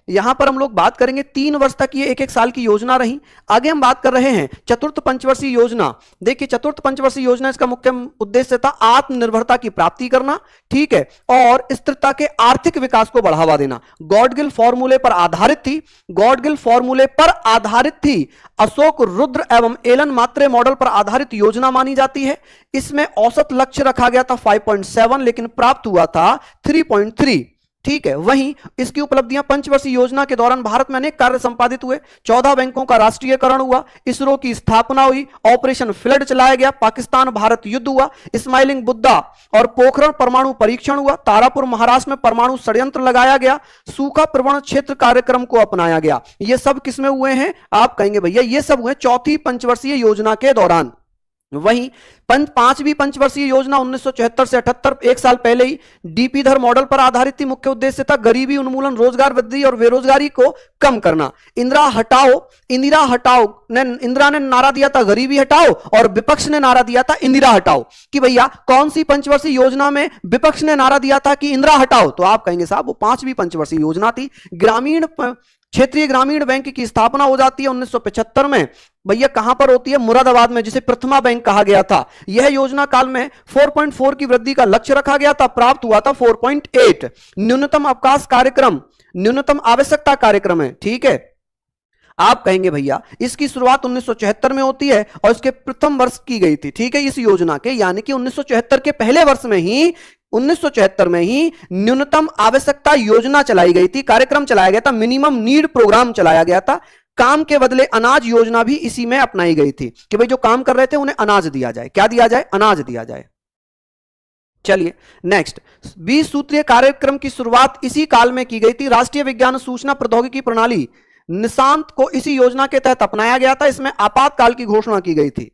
यहां पर हम लोग बात करेंगे 3 वर्ष तक ये 1-1 साल की योजना रही। आगे हम बात कर रहे हैं चतुर्थ पंचवर्षीय योजना। देखिए चतुर्थ पंचवर्षीय योजना, इसका मुख्य उद्देश्य था आत्मनिर्भरता की प्राप्ति करना, ठीक है, और स्थिरता के आर्थिक विकास को बढ़ावा देना। गॉडगिल फॉर्मूले पर आधारित थी, गॉडगिल फॉर्मूले पर आधारित थी। अशोक रुद्र एवं एलन मात्रे मॉडल पर आधारित योजना मानी जाती है। इसमें औसत लक्ष्य रखा गया था 5.7, लेकिन प्राप्त हुआ था 3.3, ठीक है। वहीं इसकी उपलब्धियां, पंचवर्षीय योजना के दौरान भारत में अनेक कार्य संपादित हुए। 14 बैंकों का राष्ट्रीयकरण हुआ, इसरो की स्थापना हुई, ऑपरेशन फ्लड चलाया गया, पाकिस्तान भारत युद्ध हुआ, स्माइलिंग बुद्धा और पोखरण परमाणु परीक्षण हुआ, तारापुर महाराष्ट्र में परमाणु षड्यंत्र लगाया गया, सूखा प्रवण क्षेत्र कार्यक्रम को अपनाया गया। ये सब किसमें हुए हैं? आप कहेंगे भैया ये सब हुए चौथी पंचवर्षीय योजना के दौरान। वहीं पांचवी पंचवर्षीय योजना 1974 से 78, 1 साल पहले ही डीपी धर मॉडल पर आधारित थी। मुख्य उद्देश्य था गरीबी उन्मूलन, रोजगार वृद्धि और बेरोजगारी को कम करना। इंदिरा ने नारा दिया था गरीबी हटाओ, और विपक्ष ने नारा दिया था इंदिरा हटाओ। कि भैया कौन सी पंचवर्षीय योजना में विपक्ष ने नारा दिया था कि इंदिरा हटाओ? तो आप कहेंगे साहब वो पांचवी पंचवर्षीय योजना थी। क्षेत्रीय ग्रामीण बैंक की स्थापना हो जाती है 1975 में। भैया कहां पर होती है? मुरादाबाद में, जिसे प्रथमा बैंक कहा गया था। यह योजना काल में 4.4 की वृद्धि का लक्ष्य रखा गया था, प्राप्त हुआ था 4.8। न्यूनतम अवकाश कार्यक्रम, न्यूनतम आवश्यकता कार्यक्रम है, ठीक है। आप कहेंगे भैया इसकी शुरुआत 1974 में होती है और इसके प्रथम वर्ष की गई थी, ठीक है, इस योजना के, यानी कि 1974 के पहले वर्ष में ही 1974 में ही न्यूनतम आवश्यकता योजना चलाई गई थी, कार्यक्रम चलाया गया था, मिनिमम नीड प्रोग्राम चलाया गया था। काम के बदले अनाज योजना भी इसी में अपनाई गई थी कि भाई जो काम कर रहे थे उन्हें अनाज दिया जाए। क्या दिया जाए? अनाज दिया जाए। चलिए नेक्स्ट, 20 सूत्रीय कार्यक्रम की शुरुआत इसी काल में की गई थी। राष्ट्रीय विज्ञान सूचना प्रौद्योगिकी प्रणाली निशांत को इसी योजना के तहत अपनाया गया था। इसमें आपातकाल की घोषणा की गई थी।